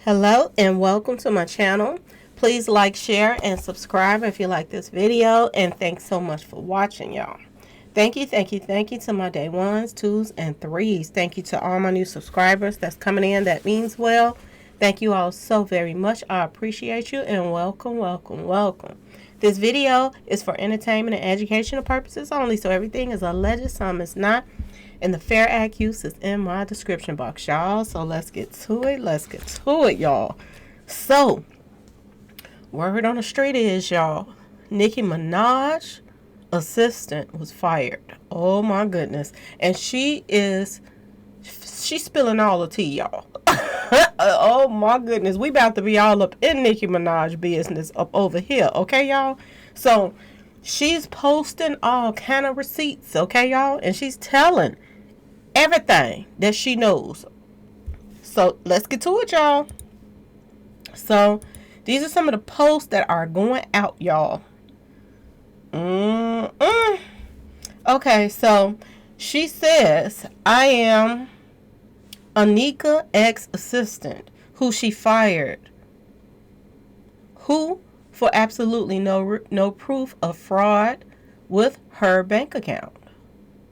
Hello and welcome to my channel. Please like, share, and subscribe if you like this video. And thanks so much for watching, y'all. Thank you to my day ones, twos, and threes. Thank you to all my new subscribers that's coming in. That means well. Thank you all so very much. I appreciate you and welcome. This video is for entertainment and educational purposes only, so everything is alleged, some is not. And the fair act use is in my description box, y'all. So let's get to it. Y'all. So, word on the street is, y'all, Nicki Minaj Assistant was fired. Oh my goodness. And she's spilling all the tea, y'all. Oh my goodness. We about to be all up in Nicki Minaj business up over here. Okay, y'all? So, she's posting all kind of receipts, okay, y'all? And she's telling everything that she knows. So let's get to it, y'all. So these are some of the posts that are going out, y'all. Okay, so she says, I am Anika ex assistant who she fired, who for absolutely no proof of fraud with her bank account.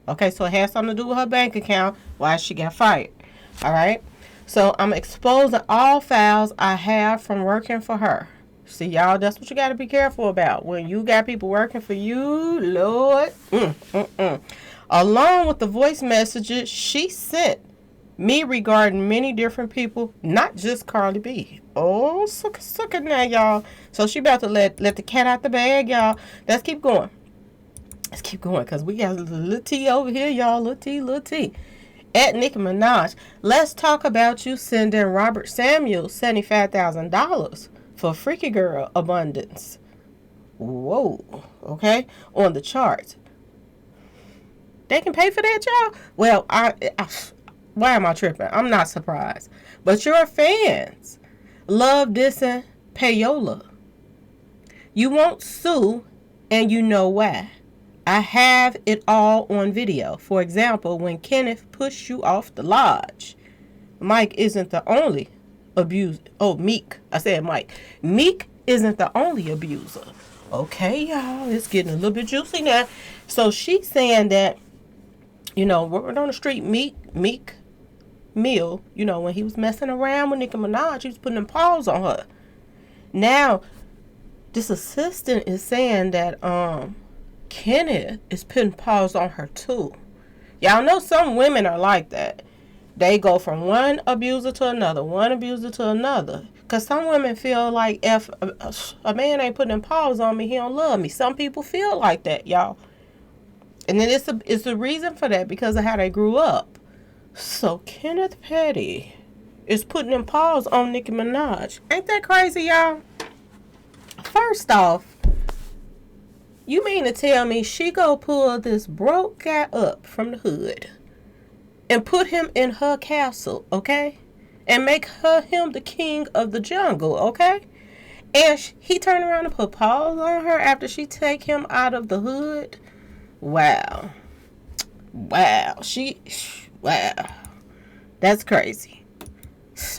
Okay, so it has something to do with her bank account, why she got fired. All right, so I'm exposing all files I have from working for her. See, y'all, that's what you got to be careful about when you got people working for you, Lord. Along with the voice messages she sent me regarding many different people, not just Cardi B. Oh, suck it now, y'all. So she about to let the cat out the bag, y'all. Let's keep going. Because we got a little tea over here, y'all. Little tea. At Nicki Minaj, let's talk about you sending Robert Samuels $75,000 for Freaky Girl Abundance. Whoa. Okay. On the charts. They can pay for that, y'all? Well, why am I tripping? I'm not surprised. But your fans love dissing Payola. You won't sue, and you know why. I have it all on video. For example, when Kenneth pushed you off the lodge. Mike isn't the only abuser. Oh, Meek. I said Mike. Meek isn't the only abuser. Okay, y'all. It's getting a little bit juicy now. So she's saying that, word on the street, Meek Mill, when he was messing around with Nicki Minaj, he was putting them paws on her. Now, this assistant is saying that, Kenneth is putting paws on her too. Y'all know some women are like that. They go from one abuser to another. Because some women feel like if a man ain't putting paws on me, he don't love me. Some people feel like that, y'all. And then it's a reason for that because of how they grew up. So Kenneth Petty is putting them paws on Nicki Minaj. Ain't that crazy, y'all? First off, you mean to tell me she go pull this broke guy up from the hood and put him in her castle, okay? And make him the king of the jungle, okay? And he turned around and put paws on her after she take him out of the hood? Wow. Wow. That's crazy.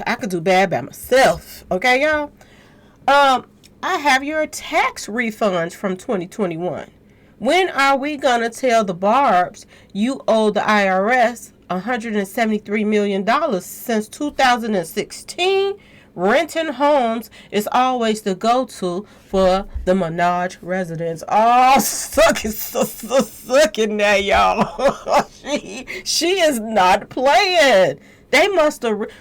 I could do bad by myself, okay, y'all? I have your tax refunds from 2021. When are we going to tell the Barbs you owe the IRS $173 million since 2016? Renting homes is always the go-to for the Minaj residents. Oh, suck it now, y'all. she is not playing.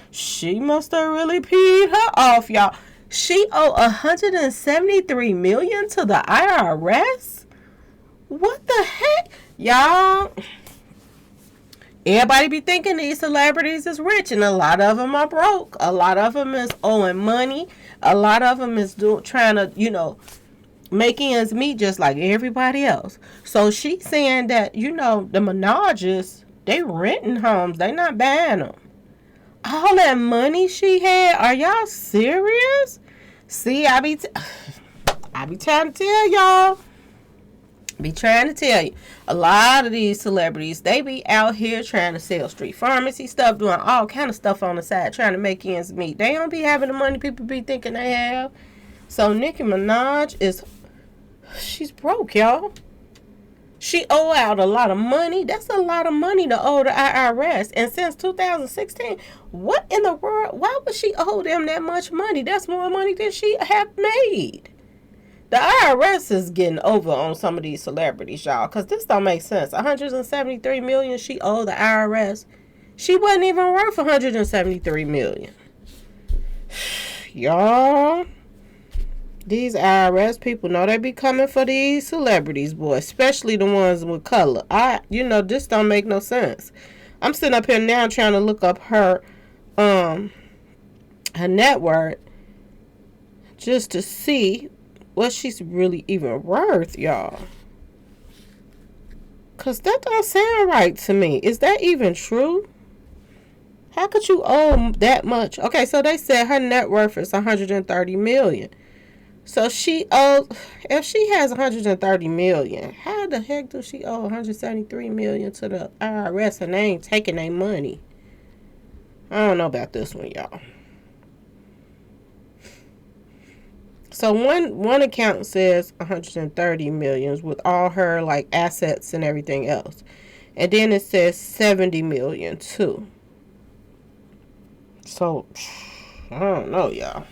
She must have really peed her off, y'all. She owe $173 million to the IRS? What the heck? Y'all, everybody be thinking these celebrities is rich, and a lot of them are broke. A lot of them is owing money. A lot of them is trying to, make ends meet just like everybody else. So she's saying that, the Minaj's, they renting homes. They not buying them. All that money she had? Are y'all serious? See, I be trying to tell y'all. Be trying to tell you, a lot of these celebrities, they be out here trying to sell street pharmacy stuff, doing all kind of stuff on the side, trying to make ends meet. They don't be having the money people be thinking they have. So Nicki Minaj she's broke, y'all. She owe out a lot of money. That's a lot of money to owe the IRS. And since 2016, what in the world? Why would she owe them that much money? That's more money than she have made. The IRS is getting over on some of these celebrities, y'all, because this don't make sense. $173 million she owed the IRS. She wasn't even worth $173 million. Y'all, these IRS people know they be coming for these celebrities, boy, especially the ones with color. This don't make no sense. I'm sitting up here now trying to look up her net worth just to see what she's really even worth, y'all. Because that don't sound right to me. Is that even true? How could you owe that much? Okay, so they said her net worth is $130 million. So if she has $130 million, how the heck does she owe $173 million to the IRS and they ain't taking their money? I don't know about this one, y'all. So one account says $130 million with all her like assets and everything else. And then it says $70 million too. So I don't know, y'all.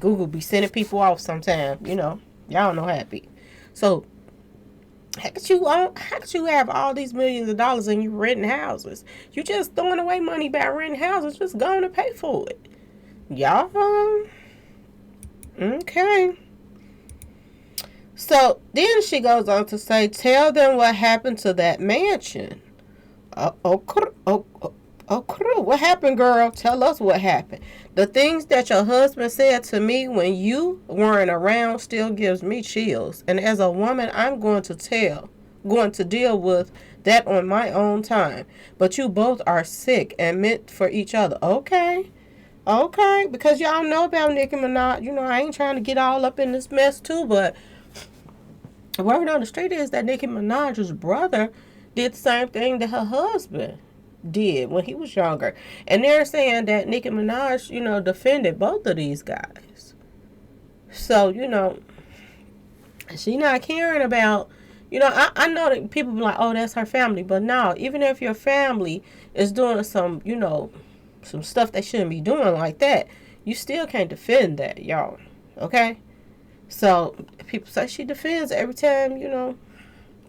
Google be sending people off sometime, y'all know happy. So how could you have all these millions of dollars and you renting houses? You just throwing away money by renting houses, just going to pay for it. Y'all. Okay. So then she goes on to say, tell them what happened to that mansion. What happened, girl? Tell us what happened. The things that your husband said to me when you weren't around still gives me chills. And as a woman, I'm going to deal with that on my own time. But you both are sick and meant for each other. Okay, because y'all know about Nicki Minaj. I ain't trying to get all up in this mess too, but the word on the street is that Nicki Minaj's brother did the same thing that her husband did when he was younger. And they're saying that Nicki Minaj, defended both of these guys. So, she not caring about, I know that people be like, oh, that's her family. But no, even if your family is doing some, some stuff they shouldn't be doing like that, you still can't defend that, y'all. Okay? So, people say she defends every time,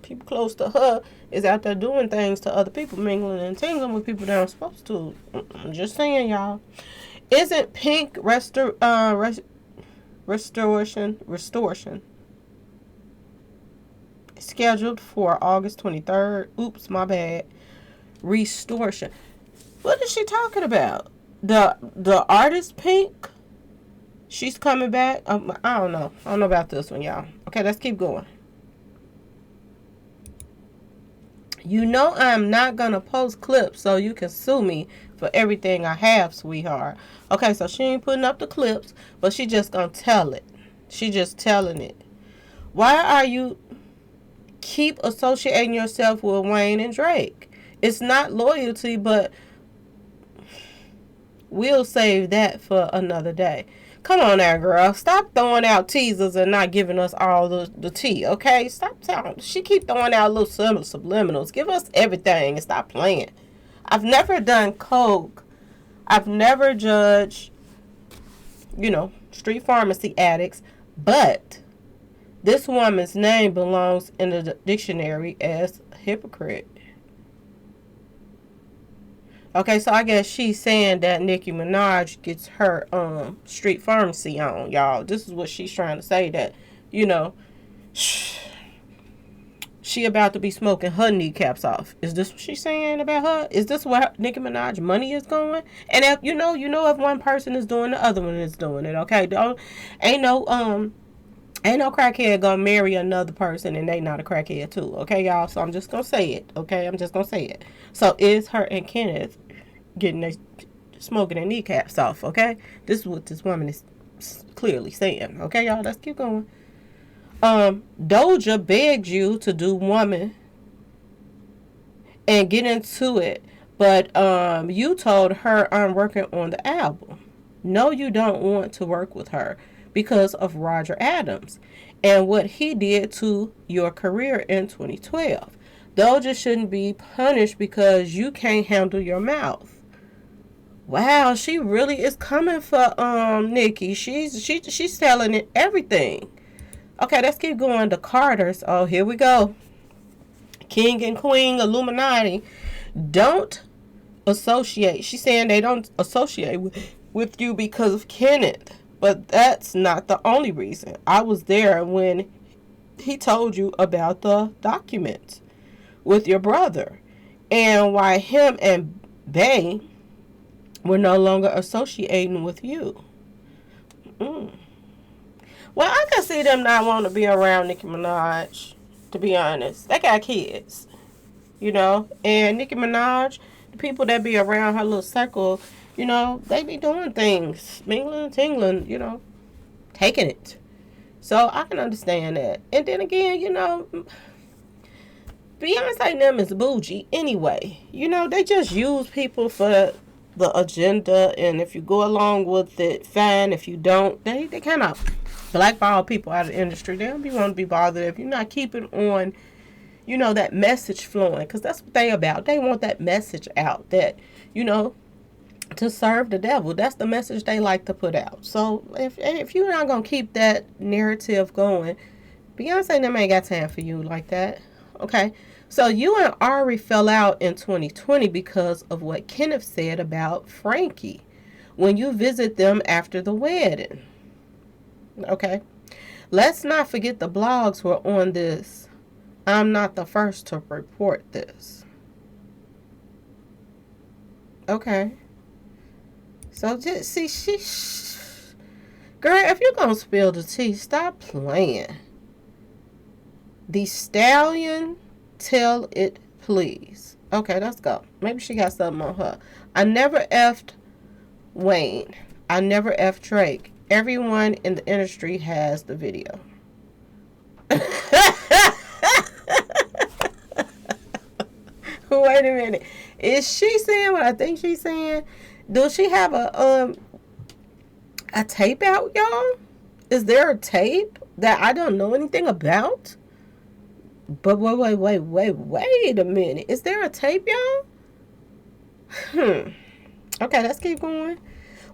people close to her is out there doing things to other people, mingling and tingling with people they're not supposed to. I'm just saying, y'all. Isn't Pink restoration scheduled for August 23rd? Oops, my bad. Restoration. What is she talking about? The artist Pink? She's coming back? I don't know. I don't know about this one, y'all. Okay, let's keep going. I'm not going to post clips so you can sue me for everything I have, sweetheart. Okay, so she ain't putting up the clips, but she just going to tell it. She just telling it. Why are you keep associating yourself with Wayne and Drake? It's not loyalty, but we'll save that for another day. Come on now, girl. Stop throwing out teasers and not giving us all the tea, okay? Stop telling. She keep throwing out little subliminals. Give us everything and stop playing. I've never done coke. I've never judged, street pharmacy addicts. But this woman's name belongs in the dictionary as hypocrite. Okay, so I guess she's saying that Nicki Minaj gets her street pharmacy on, y'all. This is what she's trying to say, that, she about to be smoking her kneecaps off. Is this what she's saying about her? Is this where Nicki Minaj money is going? And if if one person is doing, the other one is doing it, okay? Ain't no crackhead gonna marry another person and they not a crackhead too, okay, y'all? So I'm just gonna say it, okay? I'm just gonna say it. So is her and Kenneth smoking their kneecaps off, okay? This is what this woman is clearly saying, okay, y'all? Let's keep going. Doja begged you to do Woman and get into it, but you told her I'm working on the album. No, you don't want to work with her because of Roger Adams and what he did to your career in 2012. Doja shouldn't be punished because you can't handle your mouth. Wow, she really is coming for Nicki. She's telling it everything. Okay, let's keep going. The Carters. Oh, here we go. King and Queen Illuminati. Don't associate. She's saying they don't associate with you because of Kenneth. But that's not the only reason. I was there when he told you about the documents with your brother and why him and Bay were no longer associating with you. Well, I can see them not wanting to be around Nicki Minaj, to be honest. They got kids, you know, and Nicki Minaj, the people that be around her little circle, you know, they be doing things, mingling, tingling, you know, taking it. So I can understand that. And then again, you know, Beyonce and them is bougie anyway. You know, they just use people for the agenda, and if you go along with it, fine. If you don't, they kind of blackball people out of the industry. They don't be want to be bothered if you're not keeping on, you know, that message flowing, because that's what they about. They want that message out that, you know, to serve the devil. That's the message they like to put out. So if you're not gonna keep that narrative going, Beyonce and them ain't got time for you like that. Okay, so you and Ari fell out in 2020 because of what Kenneth said about Frankie when you visit them after the wedding. Okay, let's not forget the blogs were on this. I'm not the first to report this. Okay, so just see, girl, if you're gonna spill the tea, stop playing. The Stallion, tell it please. Okay, let's go. Maybe she got something on her. I never effed Wayne. I never effed Drake. Everyone in the industry has the video. Wait a minute. Is she saying what I think she's saying? Does she have a tape out, y'all? Is there a tape that I don't know anything about? But wait a minute. Is there a tape, y'all? Okay, let's keep going.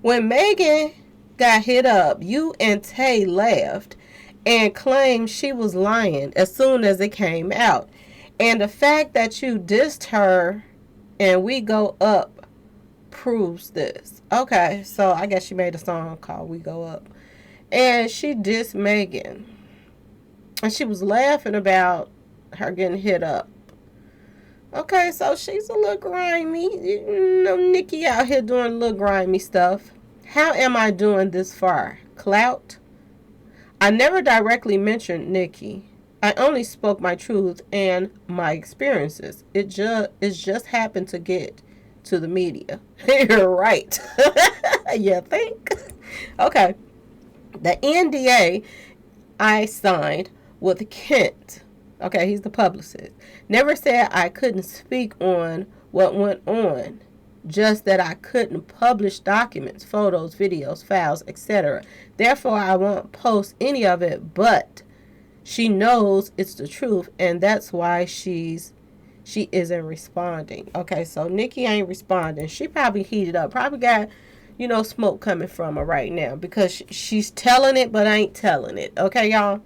When Megan got hit up, you and Tay laughed and claimed she was lying as soon as it came out. And the fact that you dissed her and We Go Up proves this. Okay, so I guess she made a song called We Go Up. And she dissed Megan. And she was laughing about her getting hit up. Okay, so she's a little grimy. You know, Nicki out here doing little grimy stuff. How am I doing this far? Clout? I never directly mentioned Nicki. I only spoke my truth and my experiences. It just happened to get to the media. You're right. You think? Okay. The NDA I signed with Kent. Okay, he's the publicist. Never said I couldn't speak on what went on. Just that I couldn't publish documents, photos, videos, files, etc. Therefore, I won't post any of it, but she knows it's the truth, and that's why she isn't responding. Okay, so Nicki ain't responding. She probably heated up. Probably got, you know, smoke coming from her right now because she's telling it but ain't telling it. Okay, y'all?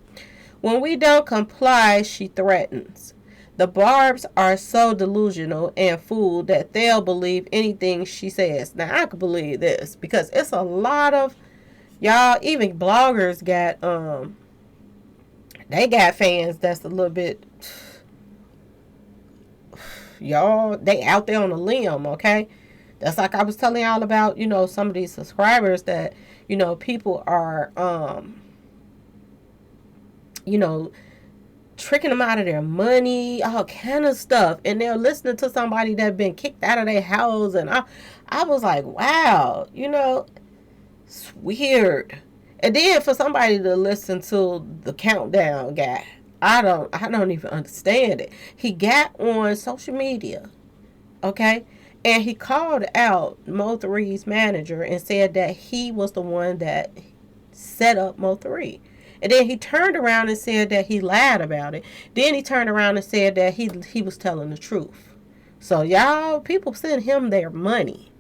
When we don't comply, she threatens. The Barbs are so delusional and fooled that they'll believe anything she says. Now, I could believe this because it's a lot of, y'all, even bloggers got, they got fans that's a little bit, y'all, they out there on a limb, okay? That's like I was telling y'all about, you know, some of these subscribers that, you know, people are, you know, tricking them out of their money, all kind of stuff. And they're listening to somebody that been kicked out of their house. And I was like, wow, you know, it's weird. And then for somebody to listen to the countdown guy, I don't even understand it. He got on social media, okay? And he called out Mo3's manager and said that he was the one that set up Mo3. And then he turned around and said that he lied about it. Then he turned around and said that he was telling the truth. So y'all, people send him their money.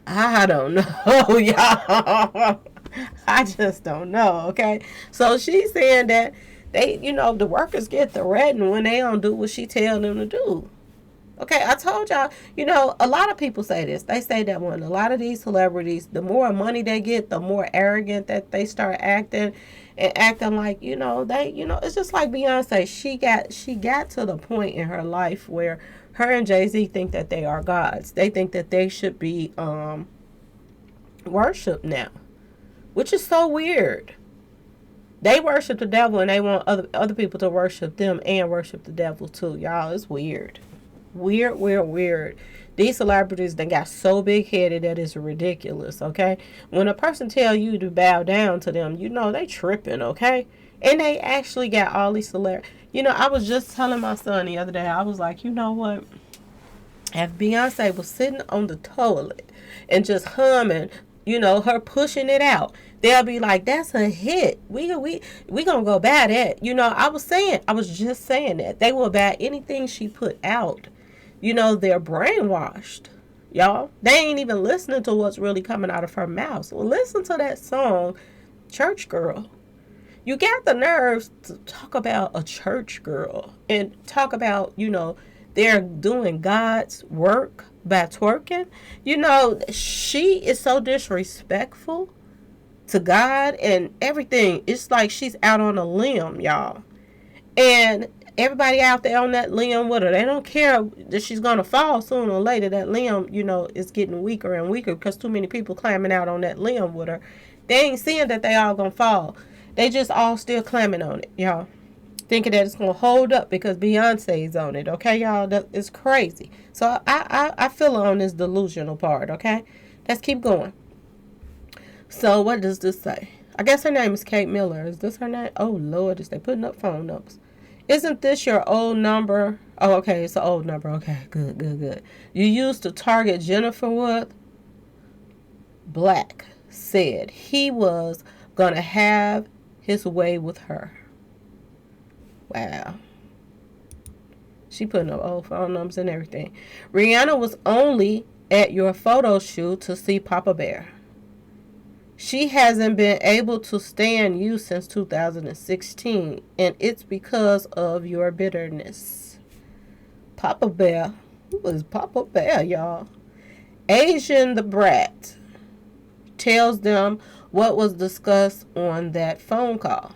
I don't know, y'all. I just don't know, okay? So she's saying that the workers get threatened when they don't do what she tell them to do. Okay, I told y'all, a lot of people say this. They say that when a lot of these celebrities, the more money they get, the more arrogant that they start acting and acting like, it's just like Beyonce. She got to the point in her life where her and Jay-Z think that they are gods. They think that they should be worshipped now, which is so weird. They worship the devil and they want other people to worship them and worship the devil too. Y'all, it's weird. Weird. These celebrities, they got so big-headed that it's ridiculous, okay? When a person tell you to bow down to them, they tripping, okay? And they actually got all these celebrities. I was just telling my son the other day, I was like, you know what? If Beyonce was sitting on the toilet and just humming, her pushing it out, they'll be like, that's a hit. We gonna go buy that. I was just saying that. They will buy anything she put out. They're brainwashed, y'all. They ain't even listening to what's really coming out of her mouth. So listen to that song, Church Girl. You got the nerves to talk about a church girl and talk about, they're doing God's work by twerking. She is so disrespectful to God and everything. It's like she's out on a limb, y'all. And everybody out there on that limb with her, they don't care that she's going to fall sooner or later. That limb, is getting weaker and weaker because too many people climbing out on that limb with her. They ain't seeing that they all going to fall. They just all still climbing on it, y'all. Thinking that it's going to hold up because Beyonce's on it, okay, y'all? That is crazy. So I feel on this delusional part, okay? Let's keep going. So what does this say? I guess her name is Kate Miller. Is this her name? Oh, Lord, is they putting up phone numbers? Isn't this your old number? Oh, okay, it's an old number. Okay, good. You used to target Jennifer with? Black said he was going to have his way with her. Wow. She putting up old phone numbers and everything. Rihanna was only at your photo shoot to see Papa Bear. She hasn't been able to stand you since 2016, and it's because of your bitterness. Papa Bear. Who is Papa Bear, y'all? Asian the Brat tells them what was discussed on that phone call.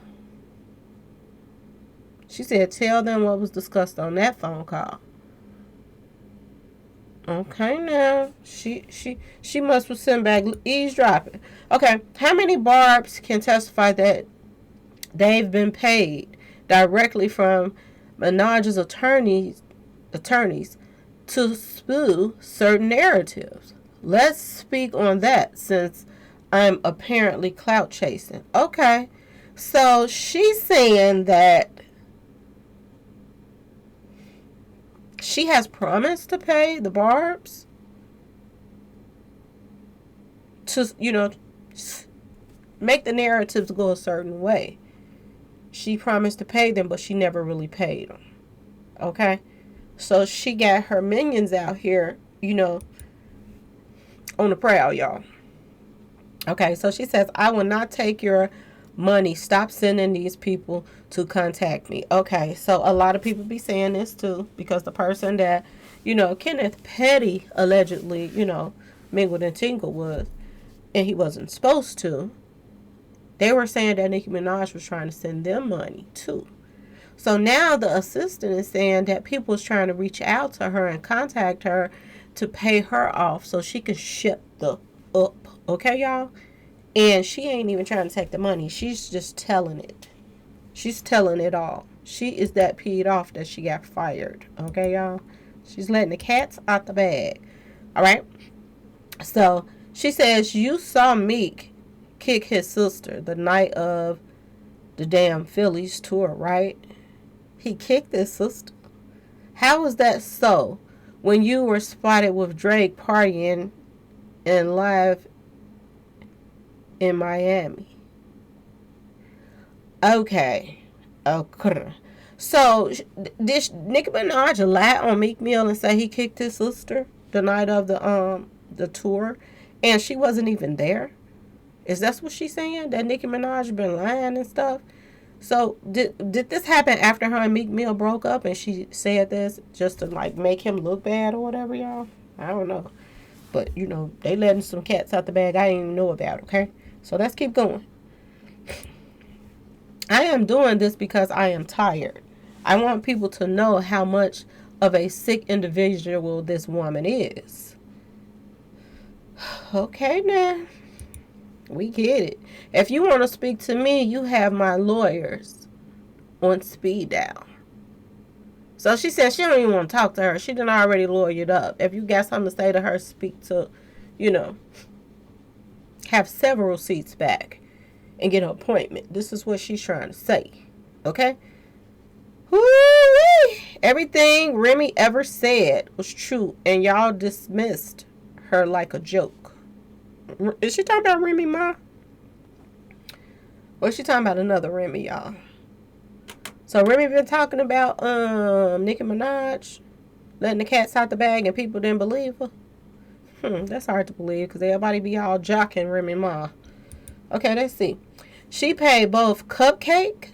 She said, tell them what was discussed on that phone call. Okay, now she must have sent back eavesdropping. Okay, how many Barbs can testify that they've been paid directly from Minaj's attorneys to spew certain narratives? Let's speak on that since I'm apparently clout chasing. Okay, so she's saying that she has promised to pay the Barbs to, make the narratives go a certain way. She promised to pay them, but she never really paid them. Okay? So she got her minions out here, on the prowl, y'all. Okay, so she says, I will not take your money. Stop sending these people to contact me. Okay, so a lot of people be saying this too, because the person that, Kenneth Petty allegedly, mingled and tingled with, and he wasn't supposed to, they were saying that Nicki Minaj was trying to send them money too. So now the assistant is saying that people is trying to reach out to her and contact her to pay her off so she can shut the up. Okay, y'all? And she ain't even trying to take the money. She's just telling it. She's telling it all. She is that peed off that she got fired. Okay, y'all? She's letting the cats out the bag. All right? So she says, you saw Meek kick his sister the night of the damn Phillies tour, right? He kicked his sister. How was that so when you were spotted with Drake partying and live in Miami? Okay. Okay. So, did Nicki Minaj lie on Meek Mill and say he kicked his sister the night of the tour, and she wasn't even there? Is that what she's saying? That Nicki Minaj been lying and stuff? So did this happen after her and Meek Mill broke up, and she said this just to like make him look bad or whatever, y'all? I don't know, but they letting some cats out the bag I didn't even know about. Okay, so let's keep going. I am doing this because I am tired. I want people to know how much of a sick individual this woman is. Okay, now. We get it. If you want to speak to me, you have my lawyers on speed dial. So she said she don't even want to talk to her. She done already lawyered up. If you got something to say to her, speak to, have several seats back and get an appointment. This is what she's trying to say. Okay? Woo-wee. Everything Remy ever said was true, and y'all dismissed her like a joke. Is she talking about Remy Ma? Or is she talking about another Remy, y'all? So Remy been talking about Nicki Minaj letting the cats out the bag and people didn't believe her. That's hard to believe because everybody be all jocking Remy Ma. Okay, let's see. She paid both Cupcake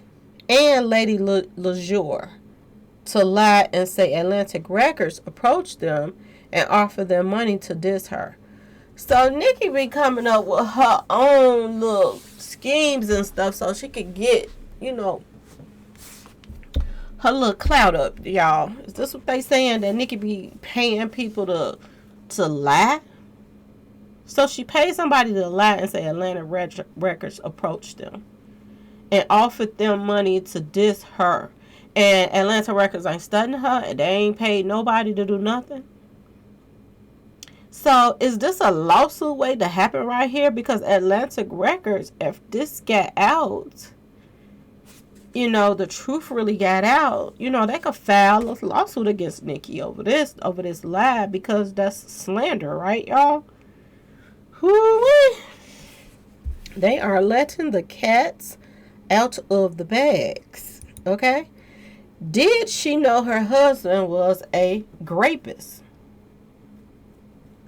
and Lady LeJour to lie and say Atlantic Records approached them and offered them money to diss her. So Nicki be coming up with her own little schemes and stuff so she could get, her little clout up, y'all. Is this what they saying, that Nicki be paying people to lie? So she paid somebody to lie and say Atlantic Records approached them and offered them money to diss her. And Atlantic Records ain't studying her and they ain't paid nobody to do nothing. So, is this a lawsuit waiting to happen right here? Because Atlantic Records, if this got out, the truth really got out, they could file a lawsuit against Nicki over this lie, because that's slander, right, y'all? Whoo-wee. They are letting the cats out of the bags, okay? Did she know her husband was a rapist?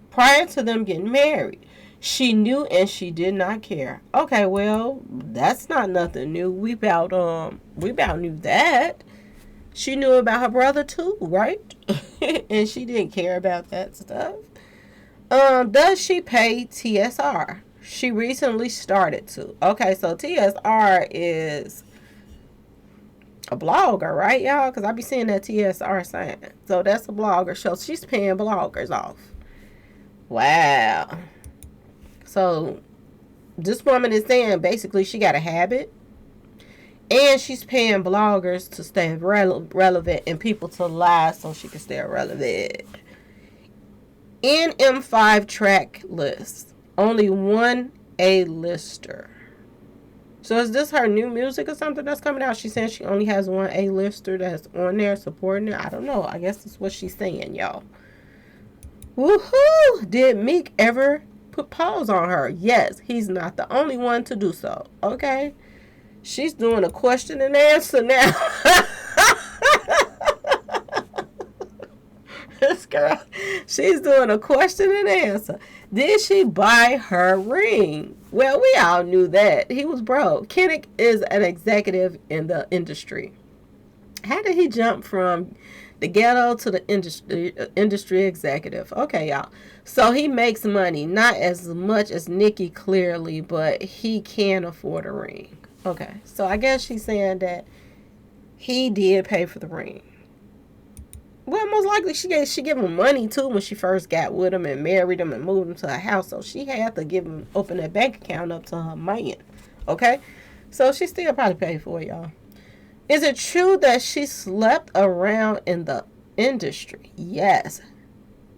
Prior to them getting married, she knew and she did not care. Okay, well, that's not nothing new. We about knew that. She knew about her brother too, right? And she didn't care about that stuff. Does she pay TSR? She recently started to. Okay, so TSR is a blogger, right, y'all? Because I be seeing that TSR sign. So that's a blogger. So she's paying bloggers off. Wow. So this woman is saying basically she got a habit and she's paying bloggers to stay relevant and people to lie so she can stay relevant. NM5 track list. Only one A-lister. So is this her new music or something that's coming out? She's saying she only has one A-lister that's on there supporting her. I don't know. I guess that's what she's saying, y'all. Woohoo! Did Meek ever put paws on her? Yes, he's not the only one to do so. Okay? She's doing a question and answer now. This girl, she's doing a question and answer. Did she buy her ring? Well, we all knew that. He was broke. Kenneth is an executive in the industry. How did he jump from the ghetto to the industry executive? Okay, y'all. So he makes money, not as much as Nicki clearly, but he can afford a ring. Okay, so I guess she's saying that he did pay for the ring. Well, most likely she gave him money too when she first got with him and married him and moved him to her house. So she had to open that bank account up to her man. Okay, so she still probably paid for it, y'all. Is it true that she slept around in the industry? Yes,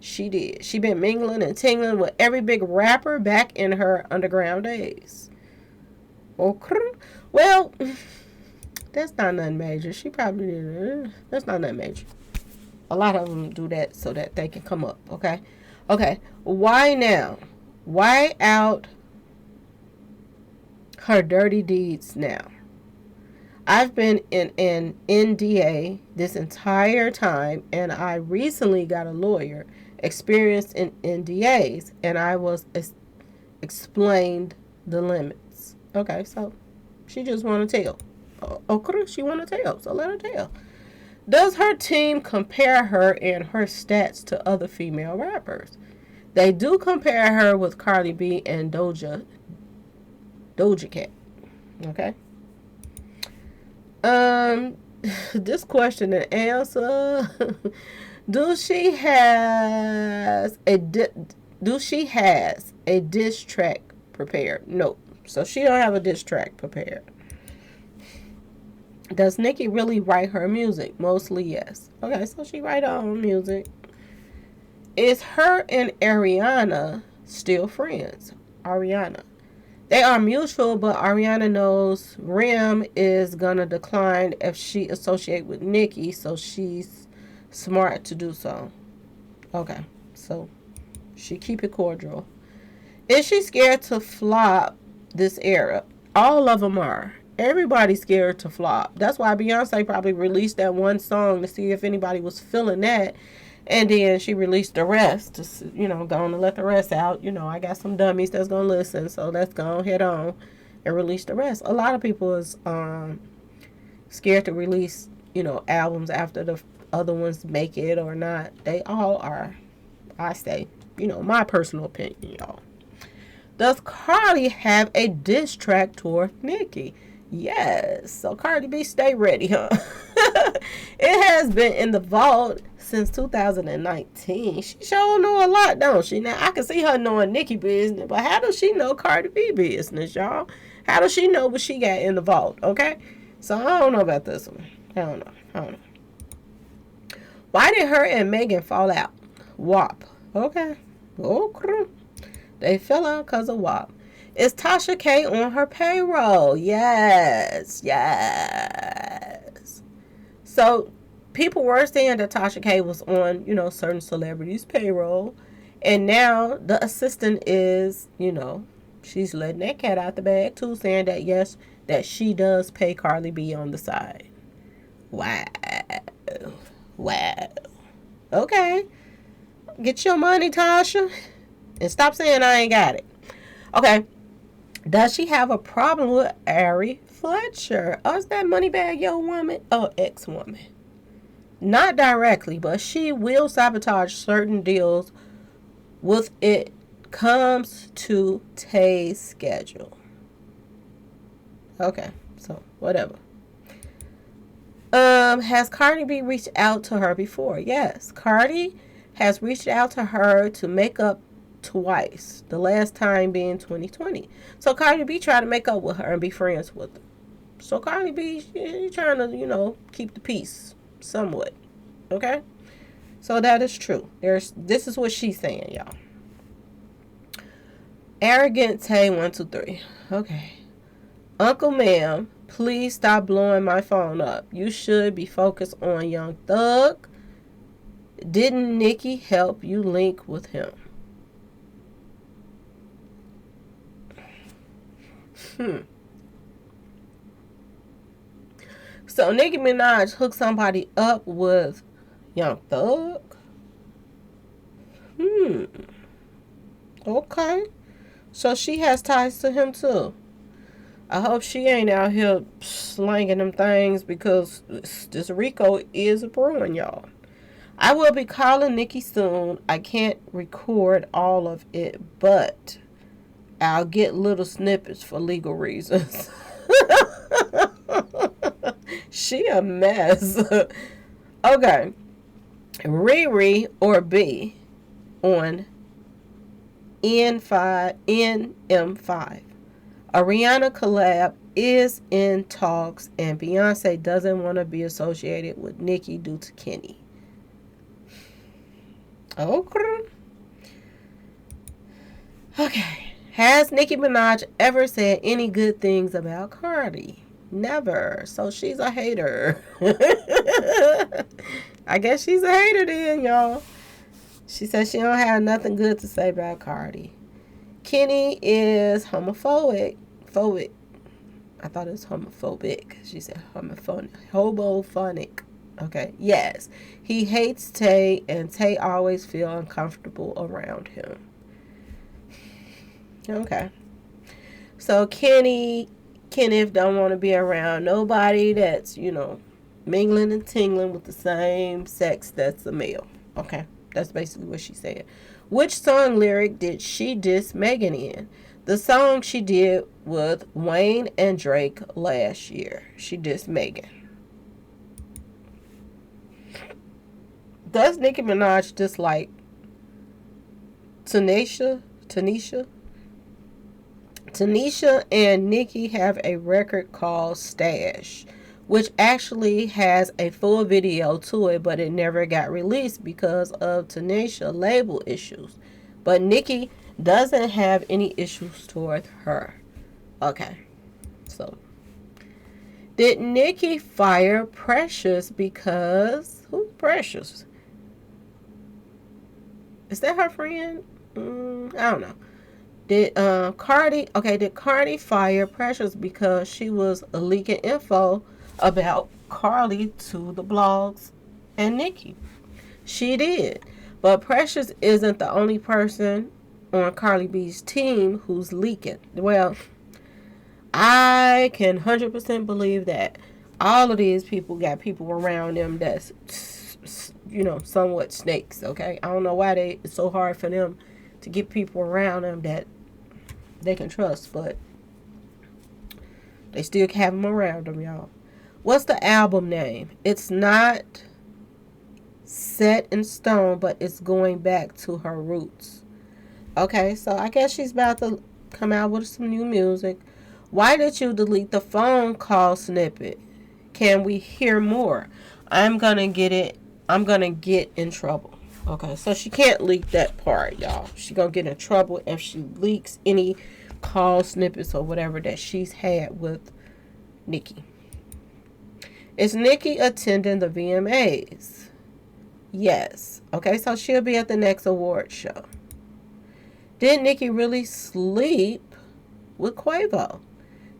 she did. She been mingling and tingling with every big rapper back in her underground days. Okay. Well, that's not nothing major. She probably did. That's not nothing major. A lot of them do that so that they can come up. Okay. Okay. Why now? Why out her dirty deeds now? I've been in an NDA this entire time, and I recently got a lawyer experienced in NDAs, and I was explained the limits. Okay, so she just want to tell. Okay, she want to tell, so let her tell. Does her team compare her and her stats to other female rappers? They do compare her with Cardi B and Doja Cat. Okay. This question and answer. Do she has a diss track prepared? No. So she don't have a diss track prepared. Does Nicki really write her music? Mostly yes. Okay, so she write her own music. Is her and Ariana still friends? Ariana. They are mutual, but Ariana knows Rim is gonna decline if she associate with Nicki, so she's smart to do so. Okay, so she keep it cordial. Is she scared to flop this era? All of them are. Everybody's scared to flop. That's why Beyonce probably released that one song to see if anybody was feeling that. And then she released the rest to, go on and let the rest out. I got some dummies that's going to listen. So let's go head on and release the rest. A lot of people is scared to release, albums after the other ones make it or not. They all are, I say, my personal opinion, y'all. Does Cardi have a diss track toward Nicki? Yes. So Cardi B, stay ready, huh? It has been in the vault since 2019. She sure know a lot, don't she? Now, I can see her knowing Nicki business, but how does she know Cardi B business, y'all? How does she know what she got in the vault, okay? So I don't know about this one. I don't know. Why did her and Megan fall out? WAP. Okay. They fell out because of WAP. Is Tasha K on her payroll? Yes. So people were saying that Tasha K was on, certain celebrities' payroll. And now the assistant is, she's letting that cat out the bag too, saying that yes, that she does pay Cardi B on the side. Wow. Okay. Get your money, Tasha. And stop saying I ain't got it. Okay. Does she have a problem with Ari Fletcher? Or is that Moneybag your woman? Oh, ex-woman. Not directly, but she will sabotage certain deals with it comes to Tay's schedule. Okay, so whatever. Has Cardi B reached out to her before? Yes. Cardi has reached out to her to make up twice. The last time being 2020. So Cardi B tried to make up with her and be friends with her. So Cardi B, she's trying to, keep the peace somewhat. Okay? So that is true. This is what she's saying, y'all. Arrogance, hey, 1, 2, 3. Okay. Uncle Ma'am, please stop blowing my phone up. You should be focused on Young Thug. Didn't Nicki help you link with him? So Nicki Minaj hooked somebody up with Young Thug? Okay. So she has ties to him too. I hope she ain't out here slanging them things because this Rico is brewing, y'all. I will be calling Nicki soon. I can't record all of it, but I'll get little snippets for legal reasons. She a mess. Okay. Riri or B on NM5. A Rihanna collab is in talks, and Beyonce doesn't want to be associated with Nicki due to Kenny. Okay. Has Nicki Minaj ever said any good things about Cardi? Never. So she's a hater. I guess she's a hater then, y'all. She says she don't have nothing good to say about Cardi. Kenny is homophobic. I thought it was homophobic. She said homophonic. Okay, yes. He hates Tay, and Tay always feel uncomfortable around him. Okay. So Kenneth don't want to be around nobody that's, mingling and tingling with the same sex that's a male. Okay. That's basically what she said. Which song lyric did she diss Megan in? The song she did with Wayne and Drake last year. She dissed Megan. Does Nicki Minaj dislike Tanisha? Tanisha and Nicki have a record called Stash, which actually has a full video to it, but it never got released because of Tanisha label issues. But Nicki doesn't have any issues toward her. Okay, so did Nicki fire Precious because who's Precious? Is that her friend? I don't know. Did Cardi fire Precious because she was leaking info about Carly to the blogs and Nicki? She did. But Precious isn't the only person on Carly B's team who's leaking. Well, I can 100% believe that all of these people got people around them that's, somewhat snakes, okay? I don't know why it's so hard for them to get people around them that they can trust, but they still have them around them, y'all. What's the album name? It's not set in stone, but it's going back to her roots. Okay, so I guess she's about to come out with some new music. Why did you delete the phone call snippet? Can we hear more? I'm gonna get in trouble. Okay, so she can't leak that part, y'all. She's gonna get in trouble if she leaks any call snippets or whatever that she's had with Nicki. Is Nicki attending the VMAs? Yes. Okay, so she'll be at the next award show. Did Nicki really sleep with Quavo?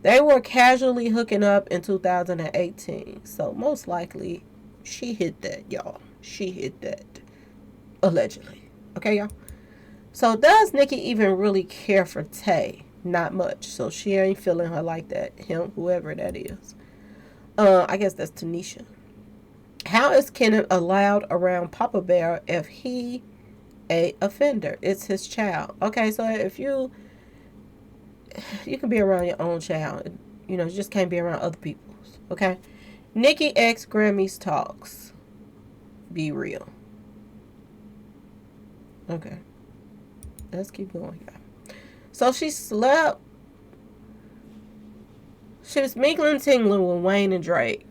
They were casually hooking up in 2018. So most likely she hit that, y'all. She hit that. Allegedly. Okay, y'all? So does Nicki even really care for Tay? Not much. So she ain't feeling her like that. Him, whoever that is. I guess that's Tanisha. How is Kenneth allowed around Papa Bear if he a offender? It's his child. Okay, so if you can be around your own child. You just can't be around other people's. Okay? Nicki X Grammys talks. Be real. Okay. Let's keep going, y'all. So she slept. She was mingling tingling with Wayne and Drake.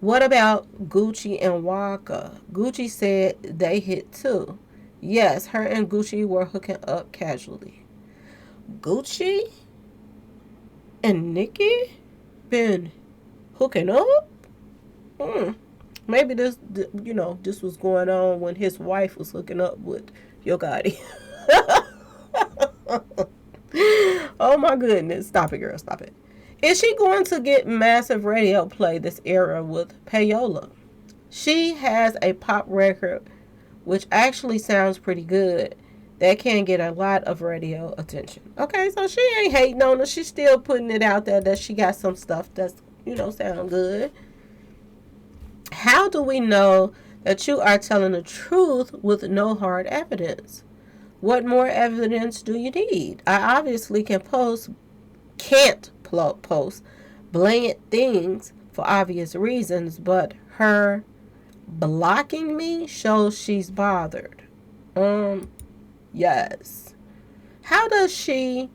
What about Gucci and Waka? Gucci said they hit too. Yes, her and Gucci were hooking up casually. Gucci and Nicki been hooking up? Maybe this was going on when his wife was hooking up with Yo Gotti. Oh my goodness. Stop it, girl. Stop it. Is she going to get massive radio play this era with Payola? She has a pop record which actually sounds pretty good. That can get a lot of radio attention. Okay, so she ain't hating on her. She's still putting it out there that she got some stuff that's, sound good. How do we know that you are telling the truth with no hard evidence? What more evidence do you need? I obviously can't post blatant things for obvious reasons, but her blocking me shows she's bothered. Yes. How does she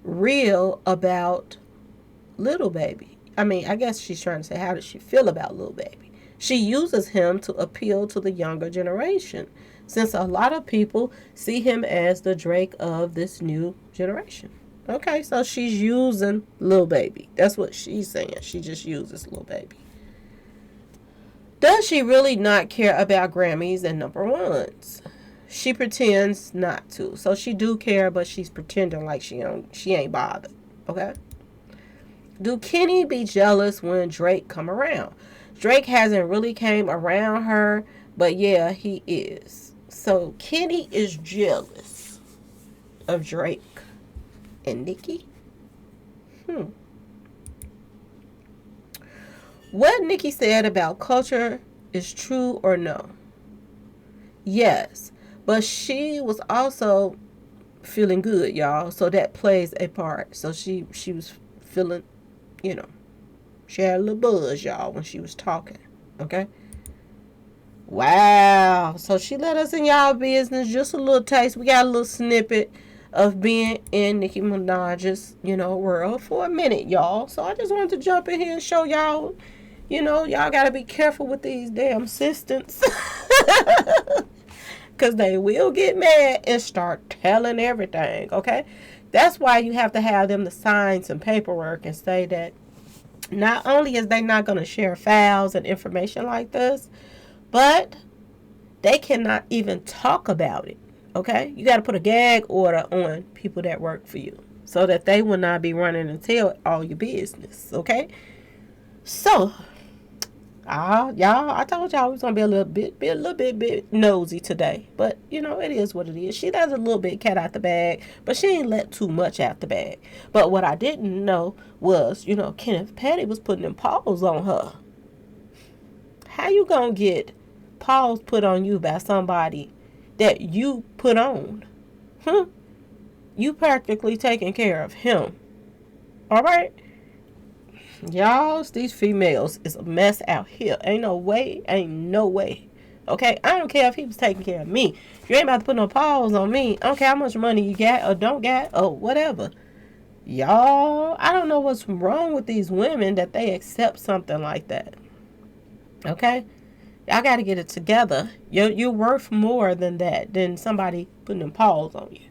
reel about Little Baby? I guess she's trying to say, how does she feel about Little Baby? She uses him to appeal to the younger generation. since a lot of people see him as the Drake of this new generation. Okay, so she's using Lil Baby. That's what she's saying. She just uses Lil Baby. Does she really not care about Grammys and number ones? She pretends not to. So she do care, but she's pretending like she ain't bothered. Okay? Do Kenny be jealous when Drake come around? Drake hasn't really came around her, but yeah, he is. So Kenny is jealous of Drake and Nicki. What Nicki said about culture is true or no? Yes, but she was also feeling good, y'all. So that plays a part. So she was feeling, she had a little buzz, y'all, when she was talking. Okay? Wow. So she let us in y'all business. Just a little taste. We got a little snippet of being in Nicki Minaj's, world for a minute, y'all. So I just wanted to jump in here and show y'all, y'all got to be careful with these damn assistants. Because they will get mad and start telling everything, okay? That's why you have to have them to sign some paperwork and say that not only is they not going to share files and information like this, but they cannot even talk about it, okay? You got to put a gag order on people that work for you so that they will not be running and tell all your business, okay? So, y'all, I told y'all we was gonna be a little bit nosy today, but it is what it is. She does a little bit cat out the bag, but she ain't let too much out the bag. But what I didn't know was, Kenneth Petty was putting them paws on her. How you gonna get paws put on you by somebody that you put on? You practically taking care of him. All right. Y'all, these females is a mess out here. Ain't no way. Okay? I don't care if he was taking care of me. You ain't about to put no paws on me. I don't care how much money you got or don't got or whatever. Y'all, I don't know what's wrong with these women that they accept something like that. Okay? Y'all got to get it together. You're worth more than that, than somebody putting them paws on you.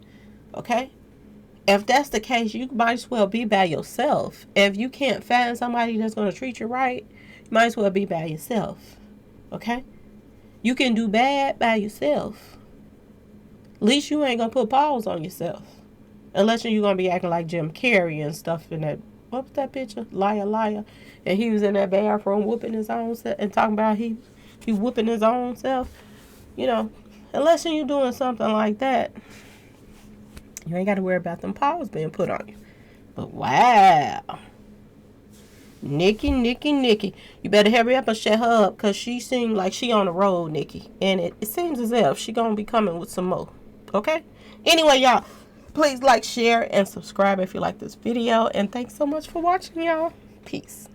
Okay? If that's the case, you might as well be by yourself. If you can't find somebody that's going to treat you right, you might as well be by yourself. Okay? You can do bad by yourself. At least you ain't going to put paws on yourself. Unless you're going to be acting like Jim Carrey and stuff in that, what was that picture? Liar. And he was in that bathroom whooping his own self and talking about he whooping his own self. Unless you're doing something like that, you ain't got to worry about them paws being put on you. But wow. Nicki. You better hurry up and shut her up, because she seems like she on the road, Nicki. And it seems as if she going to be coming with some more. Okay? Anyway, y'all, please like, share, and subscribe if you like this video. And thanks so much for watching, y'all. Peace.